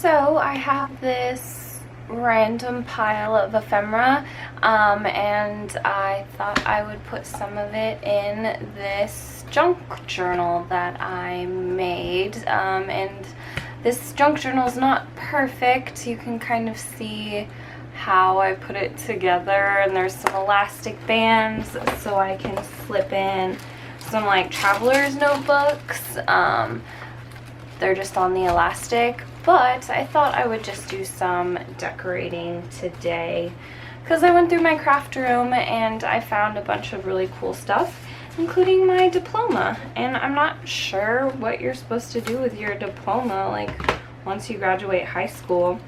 So I have this random pile of ephemera, and I thought I would put some of it in this junk journal that I made. And this junk journal is not perfect. You can kind of see how I put it together, and there's some elastic bands so I can slip in some like traveler's notebooks. They're just on the elastic, but I thought I would just do some decorating today because I went through my craft room and I found a bunch of really cool stuff, including my diploma. And I'm not sure what you're supposed to do with your diploma, like once you graduate high school.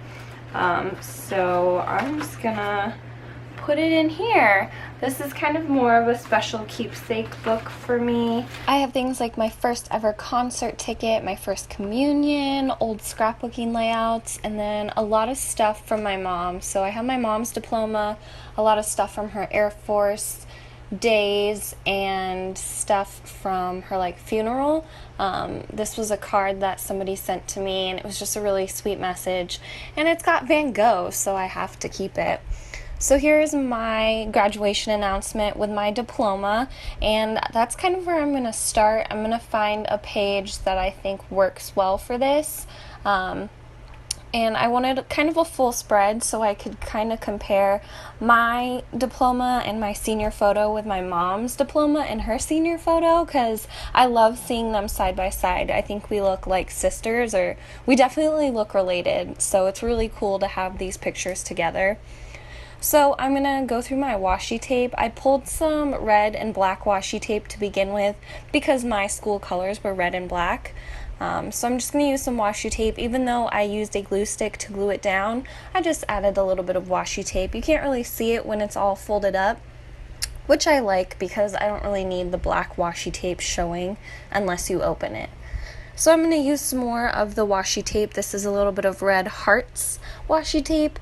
So I'm just gonna put it in here. This is kind of more of a special keepsake book for me. I have things like my first ever concert ticket, my first communion, old scrapbooking layouts, and then a lot of stuff from my mom. So I have my mom's diploma, a lot of stuff from her Air Force days, and stuff from her like funeral. This was a card that somebody sent to me, and it was just a really sweet message, and it's got Van Gogh, so I have to keep it. So here's my graduation announcement with my diploma, and that's kind of where I'm going to start. I'm going to find a page that I think works well for this, and I wanted kind of a full spread so I could kind of compare my diploma and my senior photo with my mom's diploma and her senior photo, because I love seeing them side by side. I think we look like sisters, or we definitely look related, so it's really cool to have these pictures together. So I'm going to go through my washi tape. I pulled some red and black washi tape to begin with because my school colors were red and black. So I'm just going to use some washi tape. Even though I used a glue stick to glue it down, I just added a little bit of washi tape. You can't really see it when it's all folded up, which I like because I don't really need the black washi tape showing unless you open it. So I'm going to use some more of the washi tape. This is a little bit of red hearts washi tape,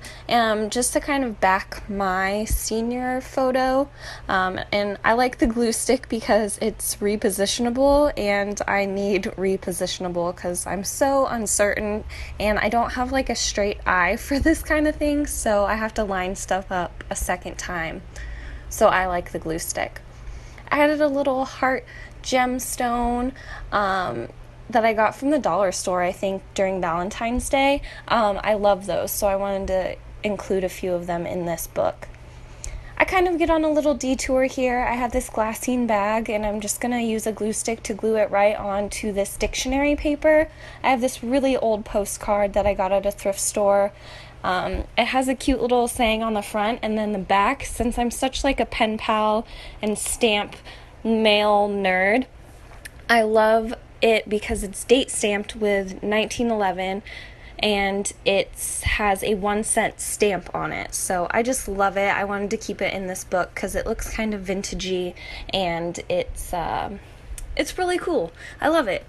just to kind of back my senior photo. And I like the glue stick because it's repositionable, and I need repositionable because I'm so uncertain and I don't have like a straight eye for this kind of thing, so I have to line stuff up a second time. So I like the glue stick. I added a little heart gemstone that I got from the dollar store, I think, during Valentine's Day. I love those, so I wanted to include a few of them in this book. I kind of get on a little detour here. I have this glassine bag, and I'm just going to use a glue stick to glue it right onto this dictionary paper. I have this really old postcard that I got at a thrift store. It has a cute little saying on the front, and then the back, since I'm such like a pen pal and stamp mail nerd, I love it because it's date stamped with 1911, and it has a 1-cent stamp on it. So I just love it. I wanted to keep it in this book because it looks kind of vintagey, and it's really cool. I love it.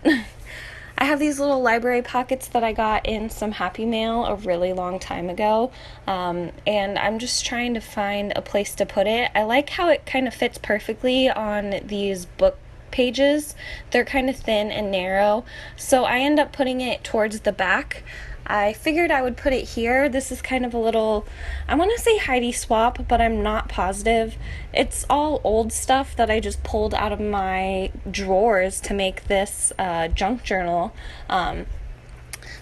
I have these little library pockets that I got in some Happy Mail a really long time ago, and I'm just trying to find a place to put it. I like how it kind of fits perfectly on these book pages. They're kind of thin and narrow, so I end up putting it towards the back. I figured I would put it here. This is kind of a little, I want to say Heidi swap, but I'm not positive. It's all old stuff that I just pulled out of my drawers to make this junk journal.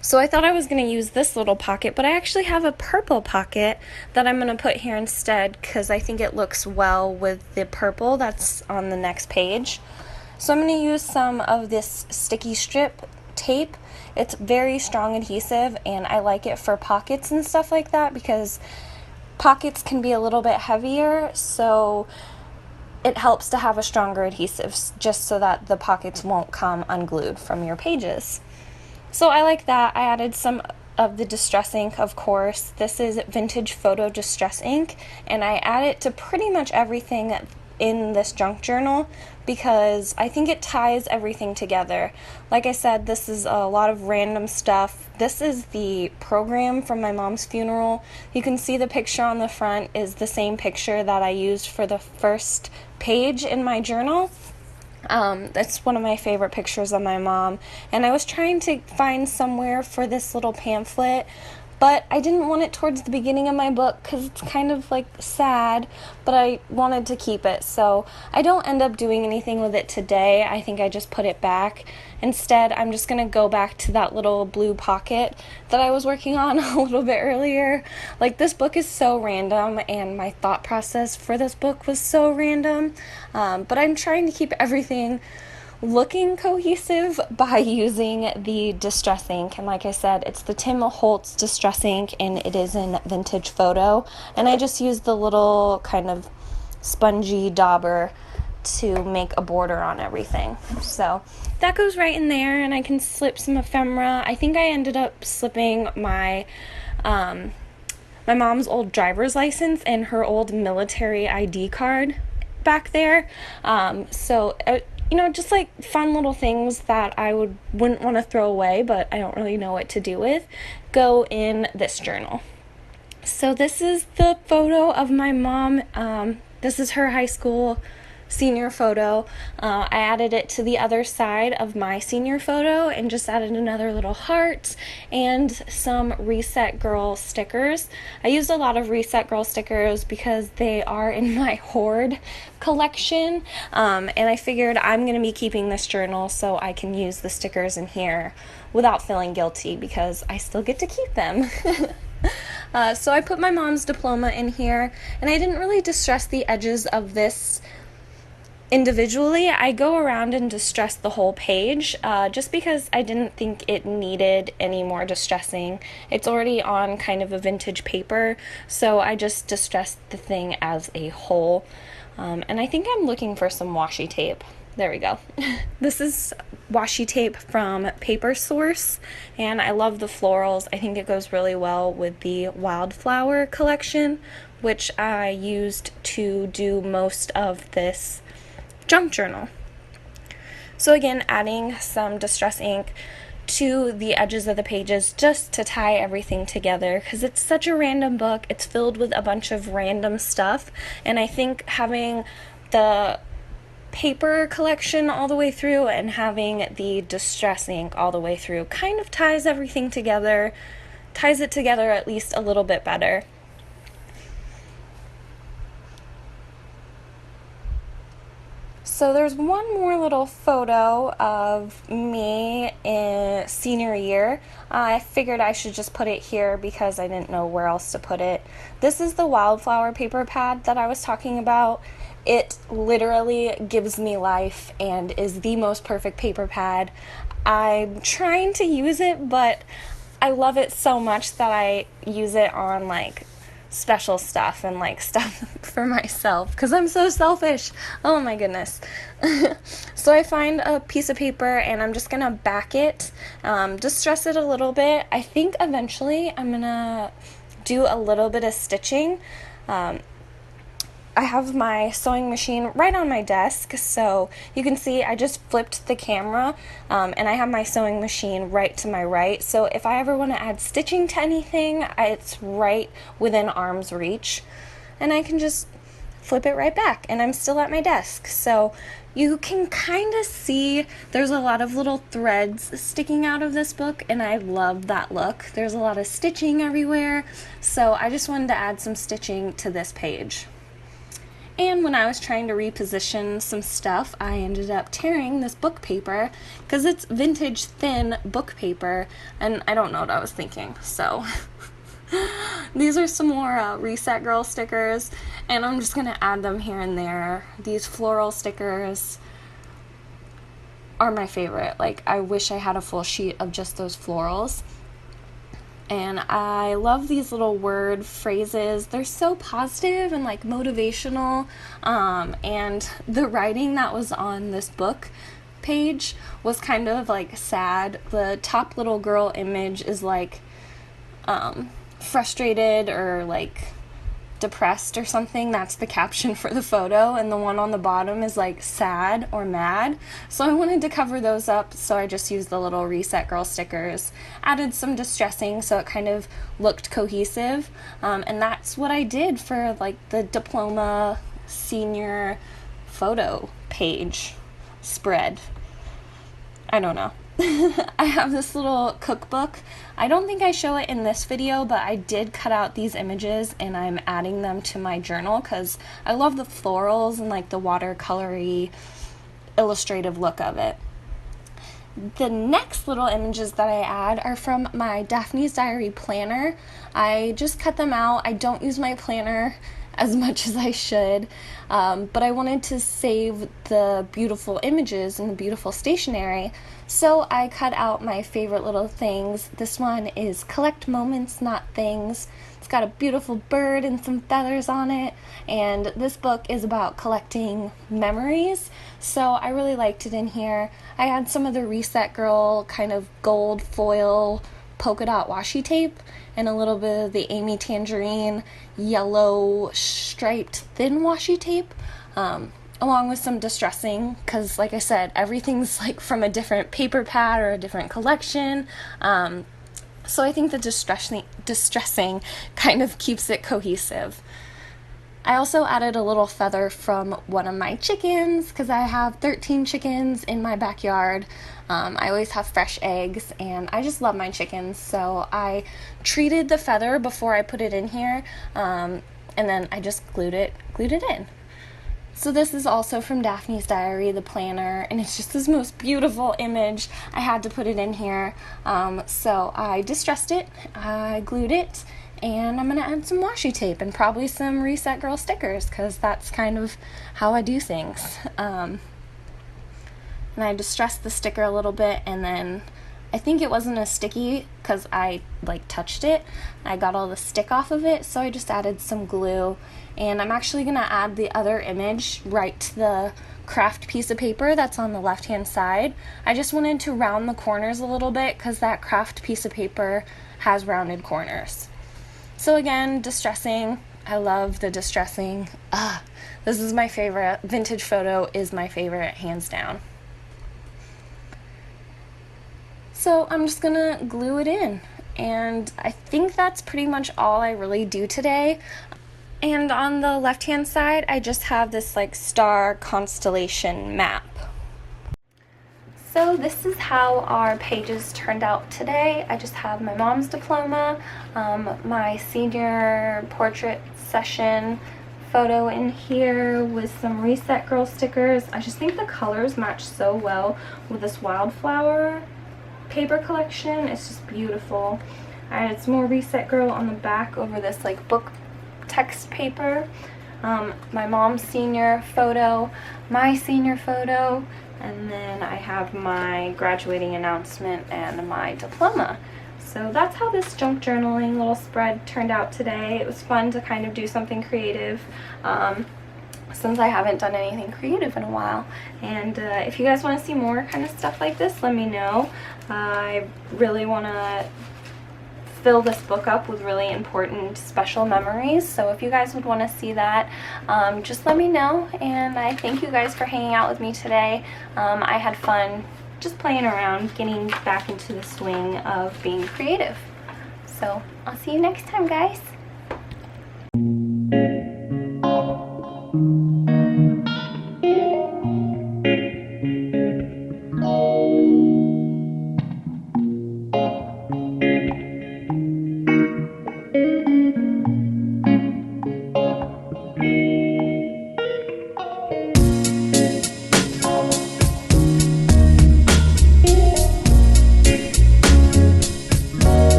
So I thought I was going to use this little pocket, but I actually have a purple pocket that I'm going to put here instead because I think it looks well with the purple that's on the next page. So I'm going to use some of this sticky strip tape. It's very strong adhesive, and I like it for pockets and stuff like that because pockets can be a little bit heavier, so it helps to have a stronger adhesive just so that the pockets won't come unglued from your pages. So I like that. I added some of the distress ink, of course. This is Vintage Photo Distress Ink, and I add it to pretty much everything in this junk journal because I think it ties everything together. Like I said, this is a lot of random stuff. This is the program from my mom's funeral. You can see the picture on the front is the same picture that I used for the first page in my journal. That's one of my favorite pictures of my mom, and I was trying to find somewhere for this little pamphlet, but I didn't want it towards the beginning of my book because it's kind of like sad, but I wanted to keep it, so I don't end up doing anything with it today. I think I just put it back. Instead, I'm just going to go back to that little blue pocket that I was working on a little bit earlier. Like, this book is so random, and my thought process for this book was so random, but I'm trying to keep everything looking cohesive by using the distress ink. And like I said, it's the Tim Holtz distress ink, and it is in vintage photo, and I just used the little kind of spongy dauber to make a border on everything. So that goes right in there, and I can slip some ephemera. I think I ended up slipping my my mom's old driver's license and her old military ID card back there. Just like fun little things that I wouldn't want to throw away, but I don't really know what to do with, go in this journal. So this is the photo of my mom. This is her high school senior photo. I added it to the other side of my senior photo and just added another little heart and some Reset Girl stickers. I used a lot of Reset Girl stickers because they are in my hoard collection, and I figured I'm going to be keeping this journal so I can use the stickers in here without feeling guilty because I still get to keep them. So I put my mom's diploma in here, and I didn't really distress the edges of this individually. I go around and distress the whole page just because I didn't think it needed any more distressing. It's already on kind of a vintage paper, so I just distressed the thing as a whole. And I think I'm looking for some washi tape. There we go. This is washi tape from Paper Source, and I love the florals. I think it goes really well with the WildFlower collection, which I used to do most of this junk journal. So again, adding some distress ink to the edges of the pages just to tie everything together because it's such a random book. It's filled with a bunch of random stuff, and I think having the paper collection all the way through and having the distress ink all the way through kind of ties everything together, ties it together at least a little bit better. So there's one more little photo of me in senior year. I figured I should just put it here because I didn't know where else to put it. This is the WildFlower paper pad that I was talking about. It literally gives me life and is the most perfect paper pad. I'm trying to use it, but I love it so much that I use it on like special stuff and like stuff for myself because I'm so selfish. Oh my goodness. So I find a piece of paper and I'm just gonna back it, distress it a little bit. I think eventually I'm gonna do a little bit of stitching. I have my sewing machine right on my desk, so you can see I just flipped the camera, and I have my sewing machine right to my right, so if I ever want to add stitching to anything, it's right within arm's reach, and I can just flip it right back, and I'm still at my desk. So you can kind of see there's a lot of little threads sticking out of this book, and I love that look. There's a lot of stitching everywhere, so I just wanted to add some stitching to this page. And when I was trying to reposition some stuff, I ended up tearing this book paper because it's vintage thin book paper, and I don't know what I was thinking. So these are some more Reset Girl stickers, and I'm just going to add them here and there. These floral stickers are my favorite. Like, I wish I had a full sheet of just those florals. And I love these little word phrases. They're so positive and like motivational. And the writing that was on this book page was kind of like sad. The top little girl image is like frustrated or like depressed or something. That's the caption for the photo, and the one on the bottom is like sad or mad. So I wanted to cover those up, so I just used the little Reset Girl stickers, added some distressing so it kind of looked cohesive, and that's what I did for like the diploma senior photo page. spread. I don't know. I have this little cookbook. I don't think I show it in this video, but I did cut out these images and I'm adding them to my journal because I love the florals and like the watercolory illustrative look of it. The next little images that I add are from my Daphne's Diary planner. I just cut them out. I don't use my planner as much as I should, but I wanted to save the beautiful images and the beautiful stationery, so I cut out my favorite little things. This one is Collect Moments, Not Things. It's got a beautiful bird and some feathers on it, and this book is about collecting memories, so I really liked it in here. I had some of the Reset Girl kind of gold foil polka dot washi tape and a little bit of the Amy Tangerine yellow striped thin washi tape, along with some distressing, because like I said, everything's like from a different paper pad or a different collection, so I think the distressing kind of keeps it cohesive. I also added a little feather from one of my chickens because I have 13 chickens in my backyard. I always have fresh eggs and I just love my chickens, so I treated the feather before I put it in here, and then I just glued it in. So this is also from Daphne's Diary, the planner, and it's just this most beautiful image. I had to put it in here, so I distressed it, I glued it, and I'm going to add some washi tape and probably some Reset Girl stickers because that's kind of how I do things. And I distressed the sticker a little bit, and then I think it wasn't as sticky because I like touched it. I got all the stick off of it, so I just added some glue. And I'm actually going to add the other image right to the craft piece of paper that's on the left hand side. I just wanted to round the corners a little bit because that craft piece of paper has rounded corners. So again, distressing. I love the distressing. This is my favorite. Vintage photo is my favorite, hands down. So I'm just gonna glue it in, and I think that's pretty much all I really do today. And on the left hand side, I just have this like star constellation map. So this is how our pages turned out today. I just have my mom's diploma, my senior portrait session photo in here with some Reset Girl stickers. I just think the colors match so well with this WildFlower paper collection. It's just beautiful. I added some more Reset Girl on the back over this like book text paper. My mom's senior photo, my senior photo, and then I have my graduating announcement and my diploma. So that's how this junk journaling little spread turned out today. It was fun to kind of do something creative, since I haven't done anything creative in a while. And if you guys want to see more kind of stuff like this, let me know. I really want to fill this book up with really important special memories, so if you guys would want to see that, just let me know. And I thank you guys for hanging out with me today. I had fun just playing around, getting back into the swing of being creative. So I'll see you next time, guys.